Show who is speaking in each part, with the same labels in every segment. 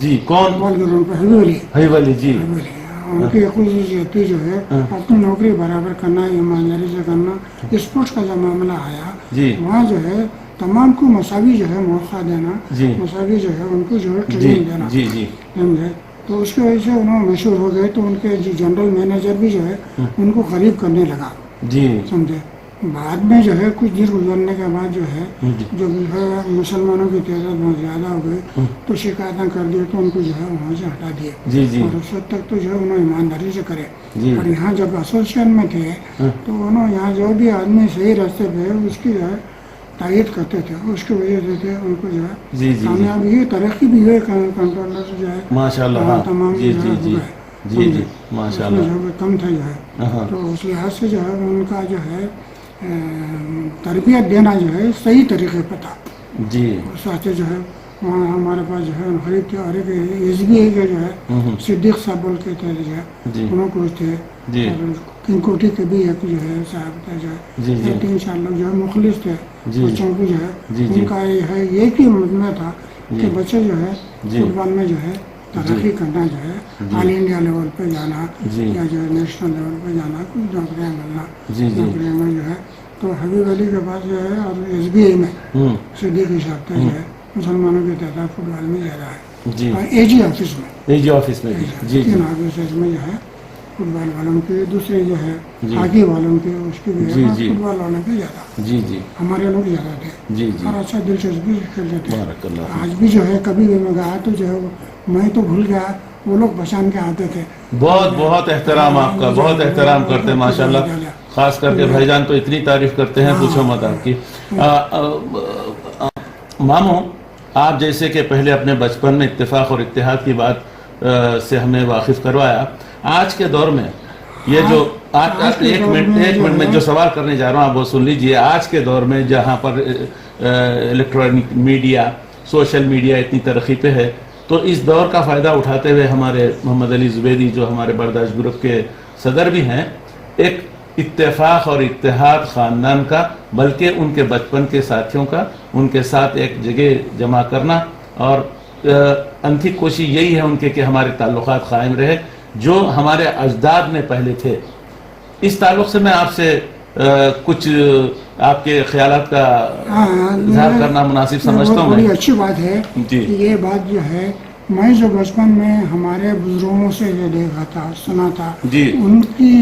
Speaker 1: جی کون؟
Speaker 2: بال گراؤنڈ پہ حبیب علی
Speaker 1: جی
Speaker 2: ان کی خصوصیتی جو ہے اپنی نوکری برابر کرنا، ایمانداری سے کرنا. اسپورٹس کا جب معاملہ آیا
Speaker 1: جی
Speaker 2: وہاں جو ہے تمام کو مساوی جو ہے موقع دینا،
Speaker 1: جی
Speaker 2: مساوی جو ہے ان کو جو ہے
Speaker 1: جی
Speaker 2: ٹریننگ دینا،
Speaker 1: جی جی
Speaker 2: سمجھے. تو اس کی وجہ سے انہوں مشہور ہو گئے. تو ان کے جو جنرل مینیجر بھی جو ہے ان کو قریب کرنے لگا،
Speaker 1: جی
Speaker 2: سمجھے. بعد میں جو ہے کچھ دیر گزرنے کے بعد جو ہے
Speaker 1: جی
Speaker 2: جو مسلمانوں کی تعداد بہت زیادہ ہو گئی تو شکایتیں کر دی تو ان کو جو ہے وہاں سے ہٹا دیے.
Speaker 1: جی جی
Speaker 2: اور اس وقت تک تو جو ہے انہوں ایمانداری سے کرے.
Speaker 1: جی
Speaker 2: اور یہاں جب ایسوسیشن میں تھے تو انہوں یہاں جو بھی آدمی صحیح راستے پہ ہے اس کی جو ہے تائید کرتے تھے. اس کی وجہ سے تھے ان کو جو ہے
Speaker 1: جی جی
Speaker 2: کامیابی ہوئی، ترقی بھی ہوئی. کنٹرولر جو ہے
Speaker 1: ماشاء اللہ. ہاں
Speaker 2: تمام
Speaker 1: جی
Speaker 2: جو
Speaker 1: جی
Speaker 2: ہے ہو
Speaker 1: جی
Speaker 2: گئے،
Speaker 1: جی جی ماشاء
Speaker 2: اس میں
Speaker 1: اللہ.
Speaker 2: جو ہے کم تھا جو ہے.
Speaker 1: ہاں
Speaker 2: تو اس لحاظ سے جو ہے ان کا جو ہے تربیت دینا جو ہے صحیح طریقے پہ تھا.
Speaker 1: جی
Speaker 2: اس واسطے جو ہے وہاں ہمارے پاس جو ہے غریب تھے. اور ایک ایس بی آئی کے جو ہے صدیق صاحب بول کے تھے جو ہے
Speaker 1: جی
Speaker 2: انہوں کو تھے.
Speaker 1: جی
Speaker 2: اور کنگ کوٹی کے بھی ایک جو ہے صاحب تھے جو
Speaker 1: جی
Speaker 2: ہے
Speaker 1: جی
Speaker 2: 3 سال لوگ جو ہے مخلص تھے
Speaker 1: جی
Speaker 2: بچوں کو جو ہے.
Speaker 1: جی جی
Speaker 2: ان کا یہ ہے ایک ہی مطلب تھا کہ
Speaker 1: جی
Speaker 2: بچے جو ہے
Speaker 1: جی
Speaker 2: فٹ بال میں جو ہے ترقی کرنا، جو ہے
Speaker 1: جی
Speaker 2: آل انڈیا لیول پہ جانا
Speaker 1: جی
Speaker 2: یا جو ہے نیشنل لیول پہ جانا، کچھ نوکریاں ملنا.
Speaker 1: جی جی
Speaker 2: نوکریوں میں جو ہے تو حبیب علی کے پاس جو ہے اور ایس بی آئی میں صدیق صاحب تھے جو ہے مسلمانوں کی تعداد فٹ بال میں زیادہ ہے.
Speaker 1: جی
Speaker 2: اور اے جی آفس میں
Speaker 1: اے جی آفس میں بھی. جی جی
Speaker 2: 3 آفس میں جو ہے فٹ بال والوں کی، دوسرے جو ہے
Speaker 1: جی
Speaker 2: ہاکی والوں کی اس کی بھی ہے.
Speaker 1: جی
Speaker 2: اور
Speaker 1: جی
Speaker 2: فٹ بال والوں کی زیادہ،
Speaker 1: جی جی
Speaker 2: ہمارے لوگ زیادہ تھے
Speaker 1: جی جی
Speaker 2: اور اچھا دلچسپی کھیلتے تھے.
Speaker 1: بارک اللہ
Speaker 2: آج
Speaker 1: فیک.
Speaker 2: بھی جو ہے کبھی بھی میں گیا تو جو ہے میں تو بھول گیا، وہ لوگ پہچان کے آتے تھے.
Speaker 1: بہت بہت احترام آپ کا، بہت احترام کرتے ہیں ماشاء اللہ. خاص کر کے بھائی جان تو اتنی تعریف کرتے ہیں پوچھو مت آپ کی. ماموں آپ جیسے کہ پہلے اپنے بچپن میں اتفاق اور اتحاد کی بات سے ہمیں واقف کروایا. آج کے دور میں یہ جو ایک منٹ میں جو سوال کرنے جا رہا ہوں آپ وہ سن لیجئے. آج کے دور میں جہاں پر الیکٹرانک میڈیا، سوشل میڈیا اتنی ترقی پہ ہے، تو اس دور کا فائدہ اٹھاتے ہوئے ہمارے محمد علی زبیدی جو ہمارے برداشت گروپ کے صدر بھی ہیں، ایک اتفاق اور اتحاد خاندان کا، بلکہ ان کے بچپن کے ساتھیوں کا ان کے ساتھ ایک جگہ جمع کرنا، اور انتھی کوشش یہی ہے ان کے کہ ہمارے تعلقات قائم رہے جو ہمارے اجداد میں پہلے تھے. اس تعلق سے میں آپ سے کچھ آپ کے خیالات کا اظہار کرنا مناسب سمجھتا ہوں.
Speaker 2: بڑی اچھی بات ہے
Speaker 1: جی
Speaker 2: کہ یہ بات جو ہے میں جو بچپن میں ہمارے بزرگوں سے جو دیکھا تھا، سنا تھا،
Speaker 1: جی
Speaker 2: ان کی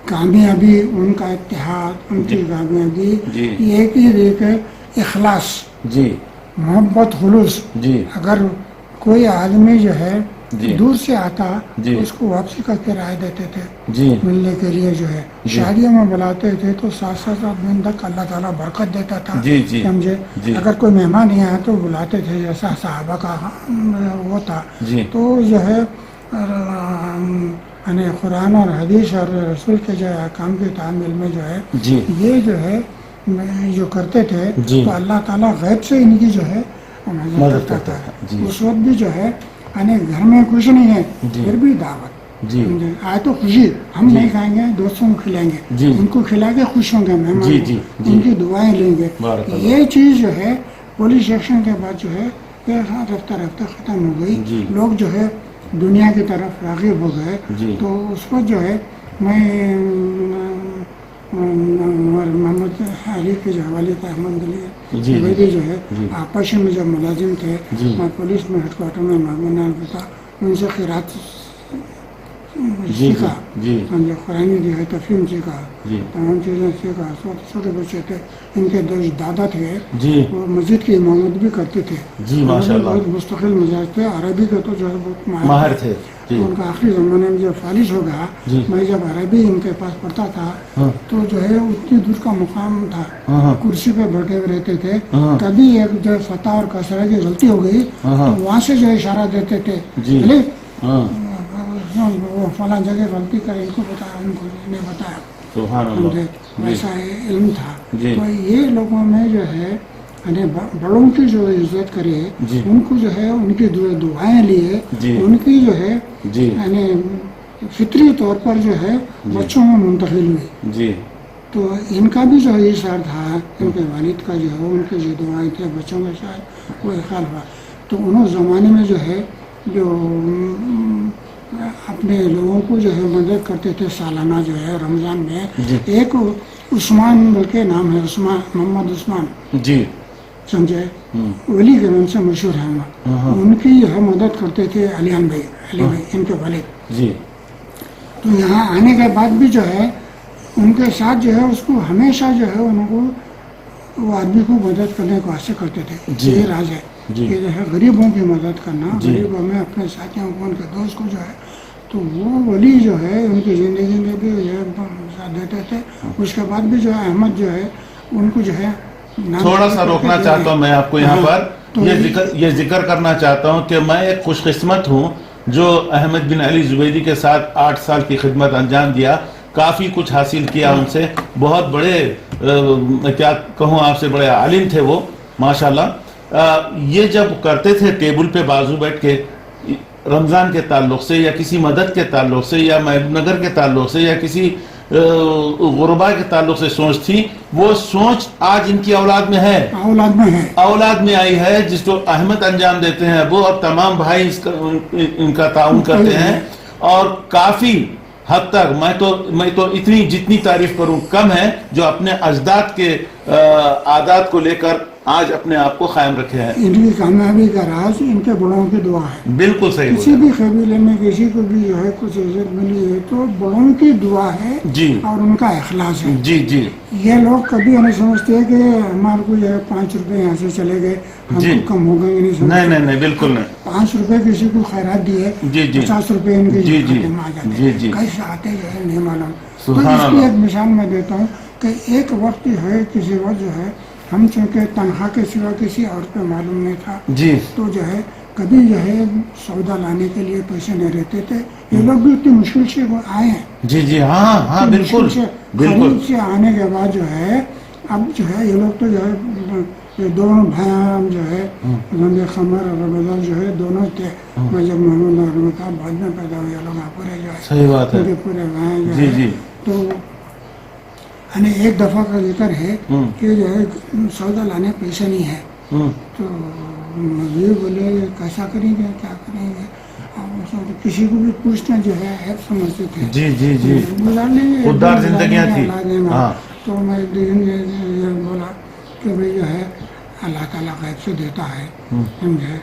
Speaker 2: کامیابی، ان کا اتحاد، ان کی کامیابی
Speaker 1: جی
Speaker 2: یہ کہ دیکھے اخلاص،
Speaker 1: جی
Speaker 2: محبت، خلوص.
Speaker 1: جی
Speaker 2: اگر کوئی آدمی جو ہے
Speaker 1: جی
Speaker 2: دور سے آتا
Speaker 1: جی
Speaker 2: تو اس کو واپسی کا کرایہ دیتے تھے
Speaker 1: جی
Speaker 2: ملنے کے لیے جو ہے. شادیوں میں بلاتے تھے تو 7 دن تک اللہ تعالیٰ برکت دیتا تھا.
Speaker 1: جی جی
Speaker 2: سمجھے.
Speaker 1: جی
Speaker 2: اگر کوئی مہمان نہیں آیا تو بلاتے تھے جیسا صحابہ کا وہ تھا.
Speaker 1: جی
Speaker 2: تو جو ہے یعنی قرآن اور حدیث اور رسول کے جو احکام کی تعمیل میں جو ہے
Speaker 1: جی
Speaker 2: یہ جو ہے جو کرتے تھے
Speaker 1: جی
Speaker 2: تو اللہ تعالیٰ غیب سے ان کی جو ہے
Speaker 1: مدد کرتا تھا. جی
Speaker 2: اس وقت بھی جو ہے یعنی گھر میں کچھ نہیں ہے
Speaker 1: جی
Speaker 2: پھر بھی دعوت.
Speaker 1: جی
Speaker 2: آئے تو خوشی، ہم
Speaker 1: جی
Speaker 2: نہیں کھائیں گے، دوستوں کو کھلائیں گے،
Speaker 1: جی
Speaker 2: ان کو کھلا کے خوش ہوں گے مہمان
Speaker 1: جی
Speaker 2: کو،
Speaker 1: جی جی
Speaker 2: ان کی دعائیں لیں گے.
Speaker 1: بارک اللہ.
Speaker 2: یہ چیز جو ہے پولیس ایکشن کے بعد جو ہے یہ رفتہ رفتہ ختم ہو گئی.
Speaker 1: جی
Speaker 2: لوگ جو ہے دنیا کی طرف راغب ہو گئے.
Speaker 1: جی
Speaker 2: تو اس وقت جو ہے میں محمد علی کے جو حوالے تھا، احمد علی
Speaker 1: جی
Speaker 2: زبیدی جو ہے
Speaker 1: جی
Speaker 2: آپس میں جب ملازم تھے،
Speaker 1: جی
Speaker 2: میں پولیس میں ہیڈ کوارٹر میں معاون تھا، ان سے قرات
Speaker 1: جی
Speaker 2: سیکھا،
Speaker 1: جی
Speaker 2: سمجھے، قرآن جو ہے تفہیم سیکھا،
Speaker 1: جی
Speaker 2: تمام چیزیں سیکھا. چھوٹے بچے تھے، ان کے دادا تھے
Speaker 1: جی
Speaker 2: وہ مسجد کی امامت بھی کرتے تھے.
Speaker 1: جی ماشاء اللہ.
Speaker 2: بہت مستقل مزاج تھے، عربی کے تو جو ہے بہت
Speaker 1: ماہر تھے. جی
Speaker 2: ان کا آخری زمانے میں جب فالج ہو گیا،
Speaker 1: جی
Speaker 2: میں جب عربی ان کے پاس پڑھتا تھا
Speaker 1: ہاں
Speaker 2: تو جو ہے اتنی دور کا مقام تھا،
Speaker 1: ہاں
Speaker 2: کرسی پہ بیٹھے ہوئے رہتے تھے.
Speaker 1: ہاں
Speaker 2: کبھی ایک جو فتح اور کسرہ کی غلطی ہو گئی
Speaker 1: ہاں
Speaker 2: تو وہاں سے جو اشارہ دیتے تھے،
Speaker 1: جی
Speaker 2: بھلے
Speaker 1: ہاں
Speaker 2: وہ فلاں جگہ غلطی کرے، ان کو بتایا، ان کو نہیں بتایا.
Speaker 1: سبحان اللہ.
Speaker 2: سمجھے، ویسا علم تھا.
Speaker 1: جی
Speaker 2: تو یہ لوگوں میں جو ہے یعنی بڑوں کی جو عزت کرے،
Speaker 1: جی
Speaker 2: ان کو جو ہے ان کی دعائیں لیے،
Speaker 1: جی
Speaker 2: ان کی جو ہے
Speaker 1: جی
Speaker 2: یعنی فطری طور پر جو ہے بچوں میں منتقل ہوئی.
Speaker 1: جی
Speaker 2: تو ان کا بھی جو ہے اشار تھا، ان کے والد کا جو ہے ان کے جو دعائیں تھے بچوں کے ساتھ وہ اخال ہوا. تو انہوں زمانے میں جو ہے جو اپنے لوگوں کو جو ہے مدد کرتے تھے سالانہ جو ہے رمضان میں. ایک عثمان بلکہ نام ہے عثمان محمد عثمان
Speaker 1: جی
Speaker 2: سمجھے ولی کے نام سے مشہور ہے وہ. ان کی جو ہے مدد کرتے تھے علی بھائی ان کے والد.
Speaker 1: جی
Speaker 2: تو یہاں آنے کے بعد بھی جو ہے ان کے ساتھ جو ہے اس کو ہمیشہ جو ہے ان کو وہ آدمی کو مدد کرنے کو ایسے کرتے تھے. یہ راز ہے کہ جو ہے غریبوں کی مدد کرنا, غریبوں میں اپنے ساتھیوں کو ان کے دوست کو جو ہے تو وہ ولی جو ہے ان کی زندگی میں بھی جو ہے ساتھ دیتے تھے. اس کے بعد بھی جو ہے احمد جو ہے ان کو جو ہے
Speaker 1: تھوڑا سا روکنا چاہتا ہوں میں آپ کو یہاں پر یہ ذکر کرنا چاہتا ہوں کہ میں ایک خوش قسمت ہوں جو احمد بن علی زبیدی کے ساتھ 8 سال کی خدمت انجام دیا, کافی کچھ حاصل کیا ان سے. بہت بڑے کیا کہوں آپ سے بڑے عالم تھے وہ ماشاءاللہ. یہ جب کرتے تھے ٹیبل پہ بازو بیٹھ کے رمضان کے تعلق سے یا کسی مدد کے تعلق سے یا محبوب نگر کے تعلق سے یا کسی غربا کے تعلق سے سوچ تھی, وہ سوچ آج ان کی اولاد میں ہے, اولاد میں آئی ہے, جس کو احمد انجام دیتے ہیں وہ اور تمام بھائی ان کا تعاون کرتے ہیں. اور کافی حد تک میں تو اتنی جتنی تعریف کروں کم ہے جو اپنے اجداد کے عادات کو لے کر آج اپنے آپ کو قائم رکھے ہیں.
Speaker 2: ان کی کامیابی کا راز ان کے بڑوں کی دعا ہے.
Speaker 1: بالکل صحیح.
Speaker 2: کسی بھی قبیلے میں کسی کو بھی جو ہے کچھ عزت ملی ہے تو بڑوں کی دعا ہے اور ان کا اخلاص ہے.
Speaker 1: جی جی
Speaker 2: یہ لوگ کبھی نہیں سمجھتے کہ ہمارے کو جو ہے 5 روپے یہاں سے چلے گئے ہم کو کم ہو گئے,
Speaker 1: نہیں بالکل نہیں.
Speaker 2: 5 روپے کسی کو خیرات دیے 50 روپے ان کے کھاتے میں آ جاتے, کیسے آتے جو ہے نہیں معلوم. تو اس کی ایک مثال میں دیتا ہوں کہ ایک وقت ہے کسی وقت جو ہے ہم چونکہ تنخواہ کے سوا کسی اور پہ معلوم نہیں تھا تو جو ہے کبھی جو ہے سودا لانے کے لیے پیسے نہیں رہتے تھے. یہ لوگ بھی اتنی مشکل سے آئے ہیں.
Speaker 1: جی ہاں بالکل
Speaker 2: خرید سے آنے کے بعد جو ہے اب جو ہے یہ لوگ تو جو ہے یہ دونوں بھائی ہم جو ہے خمر اور رمضان جو ہے دونوں تھے. میں جب محمود اور تھا بعد میں پیدا ہوئے لوگ پورے جو ہے
Speaker 1: صحیح بات ہے
Speaker 2: پورے بھائی جو ہے تو یعنی ایک دفعہ کا ذکر ہے کہ جو ہے سودا لانے پیسے نہیں ہے تو یہ بولے کیسا کریں گے کیا کریں گے, کسی کو بھی پوچھنا جو ہے ایپ سمجھتے تھے گزار لیں گے
Speaker 1: خوددار زندگیاں تھی.
Speaker 2: تو میں ایک دن یہ بولا کہ بھائی جو ہے اللہ تعالیٰ غیب سے دیتا ہے سمجھے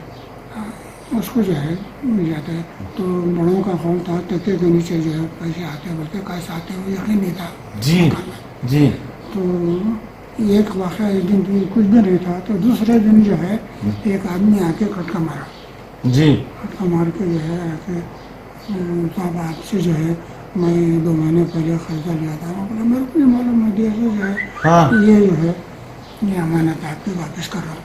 Speaker 2: اس کو جو ہے مل جاتا ہے. تو بڑوں کا خوف تھا تکے کے نیچے جو ہے پیسے آتے بولتے کیسے آتے وہ یقین نہیں تھا. تو ایک واقعہ ایک دن کچھ بھی نہیں تھا تو دوسرے دن جو ہے ایک آدمی آ کے کھٹکا مارا. کھٹکا مار کے جو ہے آ کے صاحب آپ سے جو ہے میں 2 مہینے پہلے خرچہ لیا تھا. بولا میرے کو نہیں معلوم مدیہ سے جو ہے یہ جو ہے یہ امانت آپ کی واپس کر رہا ہوں.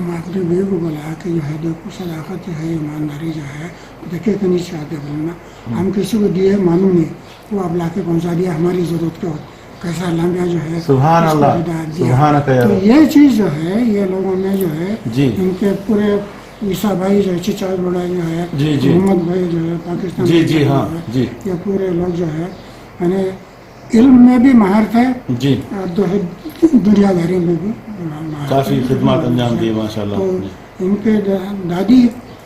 Speaker 2: میں اپنے بیوی کو بولا کہ جو ہے دیکھو صداقت جو ہے ایمانداری جو ہے دیکھے کہ نہیں آتے بولنا ہم کسی کو دیے معلوم نہیں وہ اب لا کے پہنچا دیا ہماری ضرورت کے وقت کیسا لمبیا جو ہے
Speaker 1: سبحان اللہ.
Speaker 2: تو یہ چیز جو ہے یہ لوگوں میں جو ہے ان کے پورے عیسیٰ بھائی جو ہے چچا بڑا جو ہے محمد بھائی جو ہے پاکستان یہ پورے لوگ جو ہے یعنی علم میں بھی ماہر تھے اور دنیا داری میں بھی
Speaker 1: کافی خدمات انجام دی ماشاءاللہ.
Speaker 2: تو ان کے دادی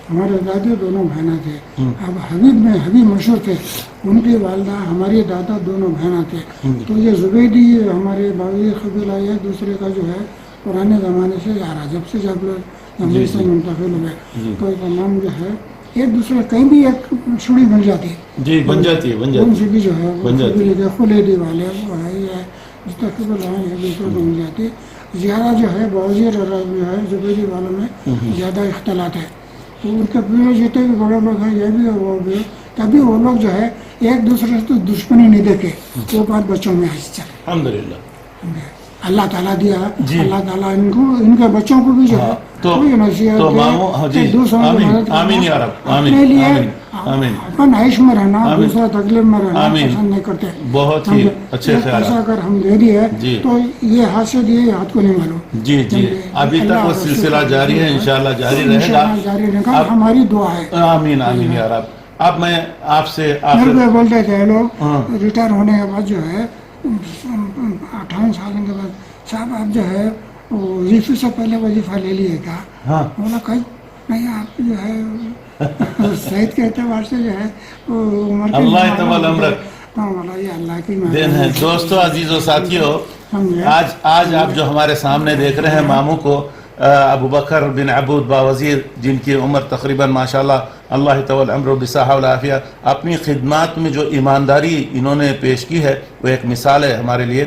Speaker 2: ہمارے دادی دونوں بہنیں تھے. اب حبیب مشہور تھے, ان کی والدہ ہماری دادا دونوں بہنیں تھے. تو یہ زبیدی ہمارے باوی قبیلہ یہ دوسرے کا جو ہے پرانے زمانے سے آ رہا جب لوگ ہم سے منتقل ہوئے تو تمام جو ہے ایک دوسرے کہیں بھی ایک چھڑی بن جاتی ہے
Speaker 1: بن جاتی ہے
Speaker 2: ان سے بھی جو ہے خلیدی والے وہ ہے یہ جس تک ایک دوسرے کو مل جاتی ہے. زیادہ جو ہے باوزیر اور جو ہے زبیدی والوں میں زیادہ اختلاط ہے. تو ان کے پیچھے جتنے بھی بڑے لوگ ہیں یہ بھی اور وہ بھی تبھی وہ لوگ جو ہے ایک دوسرے سے تو دشمنی نہیں دیکھے وہ بات بچوں میں ایسی چلے.
Speaker 1: الحمدللہ
Speaker 2: اللہ تعالیٰ دیا اللہ تعالیٰ ان کے بچوں کو بھی جو ہے کوئی نصیحت دے دوسروں کی مدد کرنا اپنے لیے اپن عیش میں رہنا دوسرا تکلیف میں رہنا پسند نہیں کرتے.
Speaker 1: بہت ہی اچھے خیال
Speaker 2: ایسا اگر ہم دے دیے تو یہ ہاتھ سے دیے ہاتھ کو نہیں معلوم.
Speaker 1: ابھی تک وہ سلسلہ جاری ہے انشاءاللہ جاری رہے گا.
Speaker 2: ہماری دعا ہے.
Speaker 1: آمین آمین یا رب. اب میں آپ سے
Speaker 2: بولتے تھے لوگ ریٹائر ہونے کے بعد جو ہے 58 سال کے بعد صاحب آپ جو ہے وظیفے سے پہلے وظیفہ لے لیے کیا؟ بولا کہیں نہیں آپ جو ہے صحت کے اعتبار سے جو ہے وہ عمر کے
Speaker 1: اللہ طول عمرک
Speaker 2: یہ اللہ کی
Speaker 1: دین ہے. دوستو عزیز و ساتھیو، آج آپ جو ہمارے سامنے دیکھ رہے ہیں ماموں کو ابو بکر بن عبود باوزیر، جن کی عمر تقریباً ماشاءاللہ اللہ طول عمر بصحہ والعافیہ، اپنی خدمات میں جو ایمانداری انہوں نے پیش کی ہے وہ ایک مثال ہے ہمارے لیے.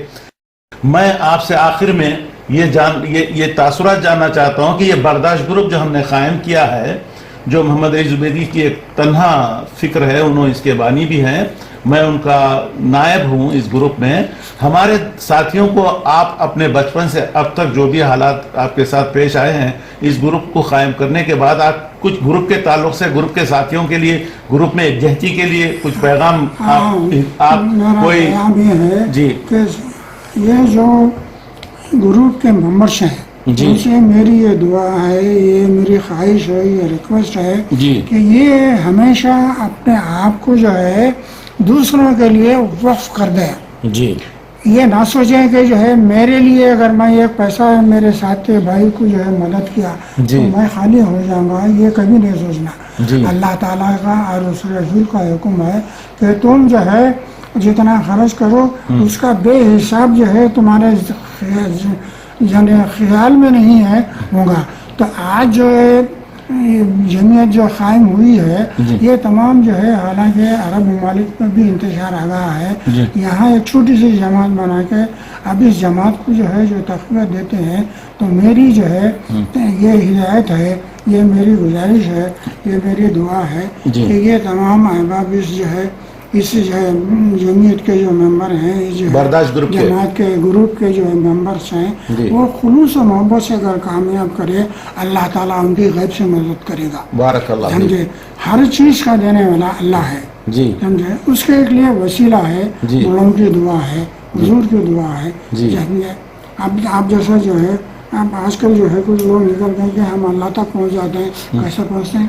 Speaker 1: میں آپ سے آخر میں یہ تاثرات جاننا چاہتا ہوں کہ یہ برداشت گروپ جو ہم نے قائم کیا ہے، جو محمد علی زبیدی کی ایک تنہا فکر ہے، انہوں اس کے بانی بھی ہیں، میں ان کا نائب ہوں اس گروپ میں. ہمارے ساتھیوں کو آپ اپنے بچپن سے اب تک جو بھی حالات آپ کے ساتھ پیش آئے ہیں، اس گروپ کو قائم کرنے کے بعد آپ کچھ گروپ کے تعلق سے گروپ کے ساتھیوں کے لیے، گروپ میں یکجہتی کے لیے کچھ پیغام آپ کوئی
Speaker 2: یہ ہے
Speaker 1: جی
Speaker 2: کہ یہ جو گروپ کے ممبرس ہیں ان سے میری یہ دعا ہے، یہ میری خواہش ہے، یہ ریکویسٹ ہے کہ یہ ہمیشہ اپنے آپ کو جو ہے دوسروں کے لیے وقف کر دیں.
Speaker 1: جی
Speaker 2: یہ نہ سوچیں کہ جو ہے میرے لیے اگر میں ایک پیسہ میرے ساتھی بھائی کو جو ہے مدد کیا تو میں خالی ہو جاؤں گا، یہ کبھی نہیں سوچنا. اللہ تعالیٰ کا اور اس رسول کا حکم ہے کہ تم جو ہے جتنا خرچ کرو اس کا بے حساب جو ہے تمہارے خیال میں نہیں ہے ہوگا. تو آج جو ہے جمعیت جو قائم ہوئی ہے یہ تمام جو ہے، حالانکہ عرب ممالک میں بھی انتشار آ گیا ہے، یہاں ایک چھوٹی سی جماعت بنا کے اب اس جماعت کو جو ہے جو تقویت دیتے ہیں. تو میری جو ہے یہ ہدایت ہے، یہ میری گزارش ہے، یہ میری دعا ہے کہ یہ تمام احباب اس جو ہے جمعیت کے جو ممبر ہیں، جو جماعت کے گروپ کے جو ممبرس ہیں، وہ خلوص و محبت سے اگر کامیاب کرے اللہ تعالیٰ ان کی غیب سے مدد کرے گا.
Speaker 1: بارک اللہ.
Speaker 2: سمجھے، ہر چیز کا دینے والا اللہ ہے. سمجھے، اس کے لیے وسیلہ ہے، بڑوں کی دعا ہے، حضور کی دعا ہے. آپ جیسا جو ہے اب آج کل جو ہے کچھ لوگ نکل گئے کہ ہم اللہ تک پہنچ جاتے ہیں. کیسے پہنچتے ہیں؟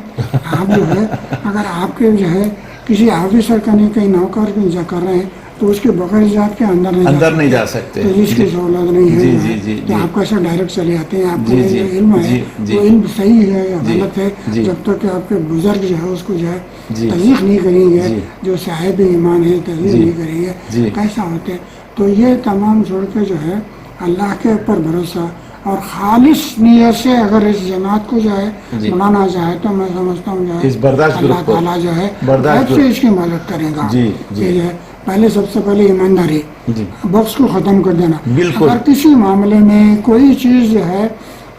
Speaker 2: آپ جو ہے اگر آپ کے جو ہے کسی آفیسر کا نہیں، کہیں نوکر کر رہے ہیں تو اس کے بغیر ذات کے اندر نہیں جا سکتے. تو اس کی سہولت نہیں ہے کہ آپ کیسے ڈائریکٹ چلے آتے ہیں. آپ کو جو علم ہے وہ علم صحیح ہے یا غلط ہے، جب تک کہ آپ کے بزرگ جو ہے اس کو جو ہے تصدیق نہیں کریں گے، جو صاحب ایمان ہے تصدیق نہیں کریں گے کیسا ہوتے ہیں. تو یہ تمام چھوڑ کے جو ہے اللہ کے اوپر بھروسہ اور خالص نیت سے اگر اس جماعت کو جو ہے بنانا چاہے تو میں سمجھتا ہوں جو ہے اللہ تعالیٰ جو ہے غیب سے اس کی مدد کرے گا. پہلے سب سے پہلے ایمانداری، بخس کو ختم کر دینا. اگر کسی معاملے میں کوئی چیز جو ہے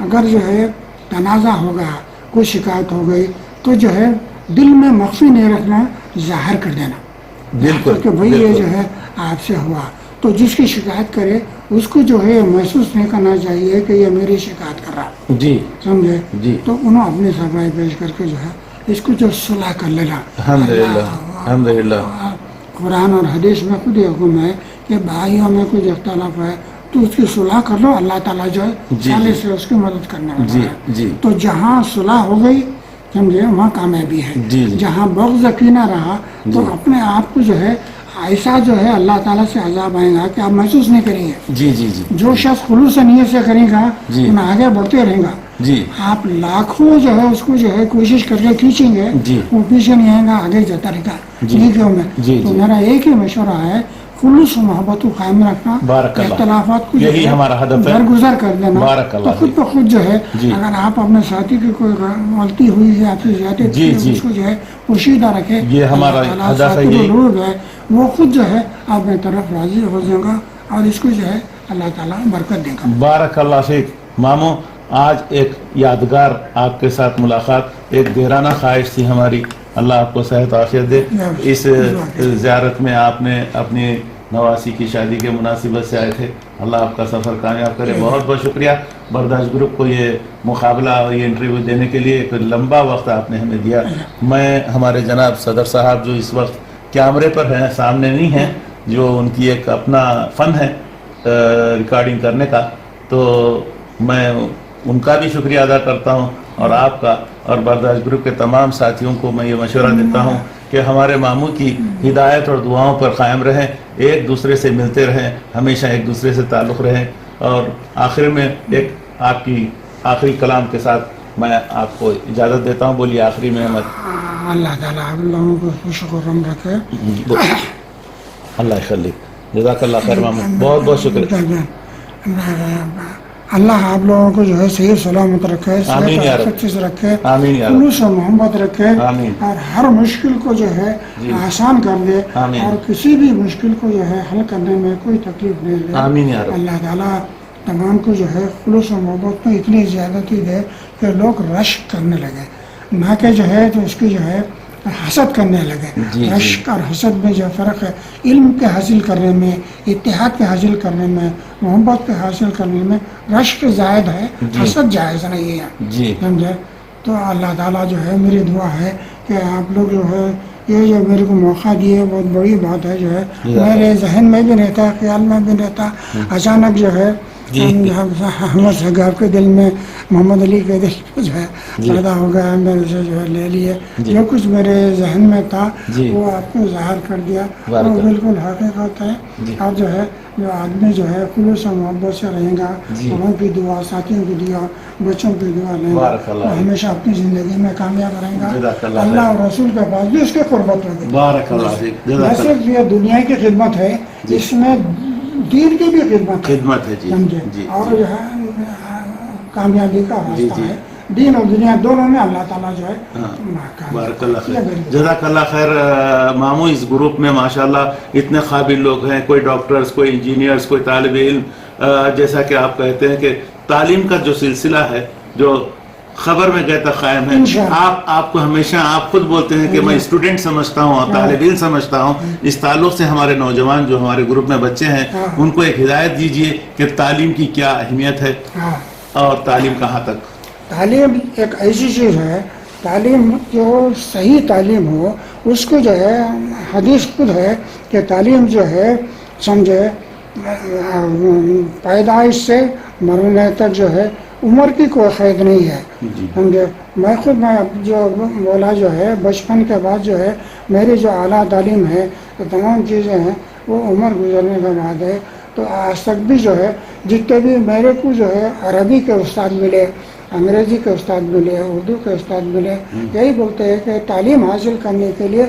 Speaker 2: اگر جو ہے تنازع ہو گیا، کوئی شکایت ہو گئی تو جو ہے دل میں مخفی نہیں رکھنا، ظاہر کر دینا کہ بھئی یہ جو ہے آپ سے ہوا. تو جس کی شکایت کرے اس کو جو ہے محسوس نہیں کرنا چاہیے کہ یہ میری شکایت کر رہا. سمجھے؟ تو انہوں اپنی صفائی پیش کر کے جو ہے اس کو جو صلح کر لینا.
Speaker 1: الحمدللہ.
Speaker 2: قرآن اور حدیث میں خود یہ حکم ہے کہ بھائیوں میں کچھ اختلاف ہے تو اس کی صلح کر لو، اللہ تعالیٰ جو ہے سالے سے اس کی مدد کرنے والا ہے. تو جہاں صلح ہو گئی سمجھے وہاں کامیابی ہے. جہاں بغض کینہ رہا تو اپنے آپ کو جو ہے ایسا جو ہے اللہ تعالیٰ سے عذاب آئے گا کہ آپ محسوس نہیں کریں گے. جو شخص خلوص نیت سے کرے گا ان آگے بڑھتے رہے گا. آپ لاکھوں جو ہے اس کو جو ہے کوشش کر کے کھینچیں گے، وہ پیچھے نہیں آئے گا، آگے جاتا رہے گا. تو میرا ایک ہی مشورہ ہے، خلوص و محبت کو قائم رکھنا، اختلافات کو درگزر کر دینا. تو خود بخود جو ہے اگر آپ اپنے ساتھی کی کوئی غلطی ہوئی ہے، آپ سے زیادتی اس کو جو ہے پوشیدہ رکھے.
Speaker 1: یہ ہمارا ہدف ہے.
Speaker 2: لوگ ہے وہ خود جو ہے آپ کی طرف راضی ہو جائے گا اور اس کو جو ہے اللہ تعالیٰ برکت دے گا.
Speaker 1: بارک اللہ فیک. ماموں، آج ایک یادگار آپ کے ساتھ ملاقات، ایک دیرانہ خواہش تھی ہماری. اللہ آپ کو صحت عافیت دے. اس زیارت میں آپ نے اپنی نواسی کی شادی کے مناسبت سے آئے تھے. اللہ آپ کا سفر کامیاب کرے. بہت بہت شکریہ برداشت گروپ کو یہ مقابلہ اور یہ انٹرویو دینے کے لیے. ایک لمبا وقت آپ نے ہمیں دیا. میں ہمارے جناب صدر صاحب جو اس وقت کیمرے پر ہیں، سامنے نہیں ہیں، جو ان کی ایک اپنا فن ہے ریکارڈنگ کرنے کا، تو میں ان کا بھی شکریہ ادا کرتا ہوں اور آپ کا اور برداشت گروپ کے تمام ساتھیوں کو میں یہ مشورہ دیتا ہوں کہ ہمارے ماموں کی ہدایت اور دعاؤں پر قائم رہیں، ایک دوسرے سے ملتے رہیں، ہمیشہ ایک دوسرے سے تعلق رہیں. اور آخر میں ایک آپ کی آخری کلام کے ساتھ میں آپ کو اجازت دیتا ہوں. بولیے آخری میں
Speaker 2: اللہ تعالیٰ آپ لوگوں کو خوش و خرم رکھے.
Speaker 1: اللہ یخليك جزاک اللہ خیر محمد, بہت بہت شکریہ.
Speaker 2: اللہ آپ لوگوں کو جو ہے صحیح سلامت رکھے,
Speaker 1: آمین یا رب.
Speaker 2: صحت چیز رکھے,
Speaker 1: آمین یا رب.
Speaker 2: خلوص و محبت رکھے,
Speaker 1: آمین.
Speaker 2: اور ہر مشکل کو جو ہے آسان کر دے,
Speaker 1: آمین.
Speaker 2: اور کسی بھی مشکل کو جو ہے حل کرنے میں کوئی تکلیف نہیں دے.
Speaker 1: آمین یا رب.
Speaker 2: اللہ تعالیٰ تمام کو جو ہے خلوص و محبت میں اتنی زیادتی دے کہ لوگ رشک کرنے لگے, نہ کہ جو ہے تو اس کی جو ہے حسد کرنے لگے. رشک اور حسد میں جو فرق ہے, علم کے حاصل کرنے میں, اتحاد کے حاصل کرنے میں, محبت کے حاصل کرنے میں رشک زائد ہے, حسد جائز نہیں ہے. سمجھے؟ تو اللہ تعالیٰ جو ہے, میری دعا ہے کہ آپ لوگ جو ہے یہ جو میرے کو موقع دیے بہت بڑی بات ہے. جو ہے میرے ذہن میں بھی رہتا, خیال میں بھی رہتا, اچانک جو ہے احمد صاحب کے دل میں, محمد علی کے دل میں جو ہے پیدا ہو گیا, میرے سے جو ہے لے لیے. جو کچھ میرے ذہن میں تھا وہ آپ کو ظاہر کر دیا, وہ بالکل حقیقت ہے. اور جو ہے جو آدمی جو ہے خلوص و محبت سے رہے گا, بڑوں کی دعا, ساتھیوں کی دعا, بچوں کی دعا لیں گا, وہ ہمیشہ اپنی زندگی میں کامیاب رہیں گا. اللہ اور رسول کے پاس بھی اس کی قربت ہوگی. نہ صرف یہ دنیا کی خدمت ہے, اس میں دین کی بھی خدمت ہے. سمجھے؟ اور جو ہے کامیابی کا راستہ ہے. دین اور دنیا دونوں میں اللہ تعالیٰ جو ہے
Speaker 1: بارک اللہ خیر. جزاک اللہ خیر. ماموں اس گروپ میں ماشاءاللہ اتنے قابل لوگ ہیں, کوئی ڈاکٹرز, کوئی انجینئرز, کوئی طالب علم. جیسا کہ آپ کہتے ہیں کہ تعلیم کا جو سلسلہ ہے جو خبر میں کہتا قائم ہے. آپ کو ہمیشہ آپ خود بولتے ہیں کہ میں اسٹوڈنٹ سمجھتا ہوں اور طالب علم سمجھتا ہوں. اس تعلق سے ہمارے نوجوان جو ہمارے گروپ میں بچے ہیں ان کو ایک ہدایت دیجئے کہ تعلیم کی کیا اہمیت ہے اور تعلیم کہاں تک.
Speaker 2: تعلیم ایک ایسی چیز ہے, تعلیم جو صحیح تعلیم ہو اس کو جو ہے, حدیث خود ہے کہ تعلیم جو ہے سمجھے پیدائش سے مرنے تک جو ہے عمر کی کوئی قید نہیں ہے. سمجھے؟ میں خود میں جو بولا جو ہے بچپن کے بعد جو ہے میری جو اعلیٰ تعلیم ہے تو تمام چیزیں ہیں وہ عمر گزرنے کے بعد ہے. تو آج تک بھی جو ہے جتنے بھی میرے کو جو ہے عربی کے استاد ملے, انگریزی کے استاد ملے, اردو کے استاد ملے, یہی بولتے ہیں کہ تعلیم حاصل کرنے کے لیے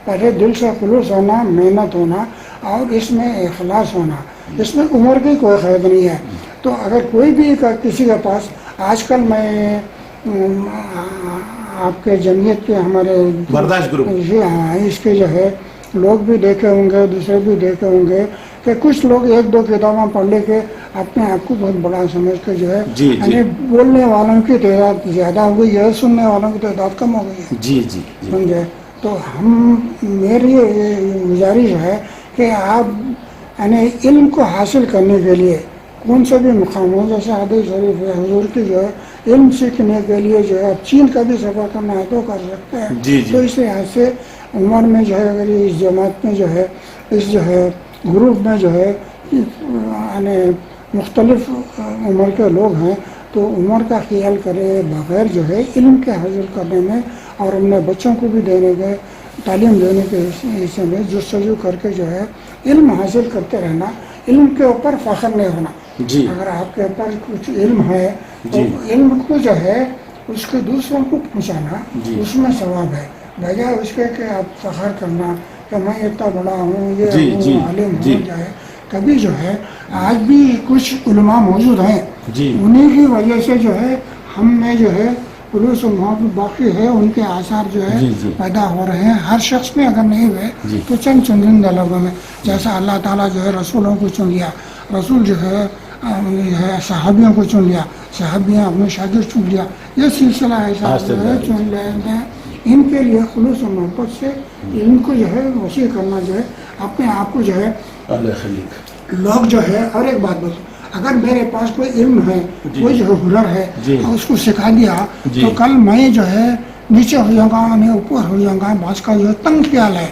Speaker 2: پہلے دل سے خلوص ہونا, محنت ہونا اور اس میں اخلاص ہونا, اس میں عمر کی کوئی قید نہیں ہے. تو اگر کوئی بھی کسی کے پاس, آج کل میں آپ کے جمعیت کے ہمارے
Speaker 1: برداشت گروپ
Speaker 2: اس کے جو ہے لوگ بھی دیکھے ہوں گے, دوسرے بھی دیکھے ہوں گے کہ کچھ لوگ ایک دو کتابیں پڑھ لے کے اپنے آپ کو بہت بڑا سمجھ کے جو ہے یعنی بولنے والوں کی تعداد زیادہ ہو گئی ہے, سننے والوں کی تعداد کم ہو گئی ہے. سمجھے؟ تو میری گزارش ہے کہ آپ یعنی علم کو حاصل کرنے کے لیے کون سے بھی مقام ہو, جیسے حدیث شریف ہے حضور کی جو ہے علم سیکھنے کے لیے جو ہے چین کا بھی سفر کرنا ہے تو کر سکتے ہیں. تو اس لحاظ سے عمر میں جو ہے اگر اس جماعت میں جو ہے اس جو ہے گروپ میں جو ہے یعنی مختلف عمر کے لوگ ہیں تو عمر کا خیال کرے بغیر جو ہے علم کے حاصل کرنے میں اور اپنے بچوں کو بھی دینے کے تعلیم دینے کے حصے میں جستجو کر کے جو ہے علم حاصل کرتے رہنا. علم کے اوپر فخر نہیں ہونا. اگر آپ کے اوپر کچھ علم ہے تو علم کو جو ہے اس کے دوسروں کو پہنچانا اس میں ثواب ہے, بجائے اس کے کہ آپ فخر کرنا کہ میں اتنا بڑا ہوں, یہ عالم ہو جائے. کبھی جو ہے آج بھی کچھ علماء موجود ہیں, انہیں کی وجہ سے جو ہے ہم میں جو ہے خلوص و محبت باقی ہے, ان کے آثار جو ہے پیدا ہو رہے ہیں. ہر شخص میں اگر نہیں ہوئے تو چند چندندہ لوگوں میں, جیسا اللہ تعالیٰ جو ہے رسولوں کو چن لیا, رسول جو ہے صحابیوں کو چن لیا, صحابیاں اپنے شاگرد چن لیا, یہ سلسلہ ایسا جو ہے چن لیتے ہیں. ان کے لیے خلوص و محبت سے ان کو جو ہے وسیع کرنا جو ہے اپنے آپ کو جو ہے لوگ جو ہے. اور ایک بات بتاؤ, اگر میرے پاس کوئی علم ہے, کوئی جو ہنر ہے, اس کو سکھا دیا تو کل میں جو ہے نیچے ہو جاؤں گا, میں اوپر ہو جاؤں گا. بعض کا جو ہے تنگ خیال ہے,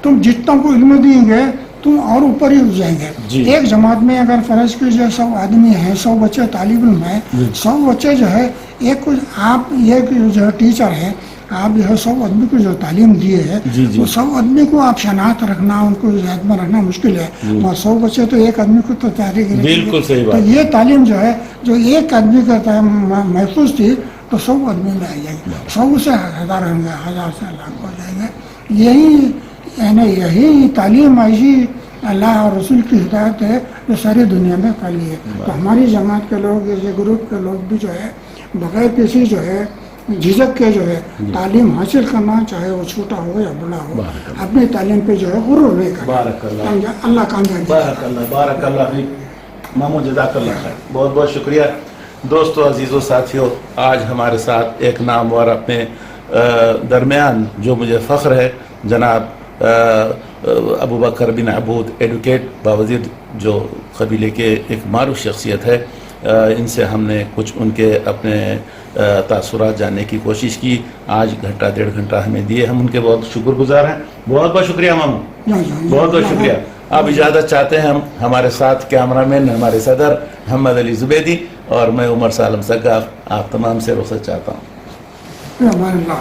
Speaker 2: تم جتنا کو علم دیں گے تم اور اوپر ہی ہو جائیں گے. ایک جماعت میں اگر فرض کیجیے 100 آدمی ہیں, 100 بچے طالب علم ہیں, 100 بچے جو ہے ایک آپ یہ جو ہے ٹیچر ہیں, آپ جو ہے 100 آدمی کو جو تعلیم دیے ہے وہ 100 آدمی کو آپ شناخت رکھنا, ان کو ذہن میں رکھنا مشکل ہے. اور 100 بچے تو ایک آدمی کو تو تحریک,
Speaker 1: بالکل صحیح
Speaker 2: تو
Speaker 1: بات.
Speaker 2: یہ تعلیم جو ہے جو ایک آدمی کا محفوظ تھی تو 100 آدمی میں آ جائیں گے، 100 سے 1000 ہوں گے، 1000 سے لاکھ ہو جائیں گے۔ یہی تعلیم ایسی اللہ اور رسول کی ہدایت ہے جو ساری دنیا میں پھیلی ہے۔ تو ہماری جماعت کے لوگ، یہ گروپ کے لوگ بھی جو ہے بغیر کسی جو ہے جھجک کے جو ہے تعلیم حاصل کرنا، چاہے وہ چھوٹا ہو یا بڑا ہو، اپنی تعلیم پہ جو ہے غرور نہیں کرنا۔ اللہ کامیابی۔
Speaker 1: بارک اللہ فیک مامو، جزاک اللہ خیر، بہت بہت شکریہ۔ دوستو، عزیزو، ساتھیو، آج ہمارے ساتھ ایک نامور اپنے درمیان جو مجھے فخر ہے، جناب ابو بکر بن عبود ایڈوکیٹ باوزیر، جو قبیلے کے ایک معروف شخصیت ہے، ان سے ہم نے کچھ ان کے اپنے تاثرات جاننے کی کوشش کی۔ آج گھنٹہ 1.5 گھنٹہ ہمیں دیے، ہم ان کے بہت شکر گزار ہیں۔ بہت بہت شکریہ مامو، بہت بہت شکریہ۔ اب اجازت چاہتے ہیں ہمارے ساتھ کیمرہ مین ہمارے صدر محمد علی زبیدی اور میں عمر سالم سقاف، آپ تمام سے رخصت چاہتا ہوں۔
Speaker 2: ہمارے اللہ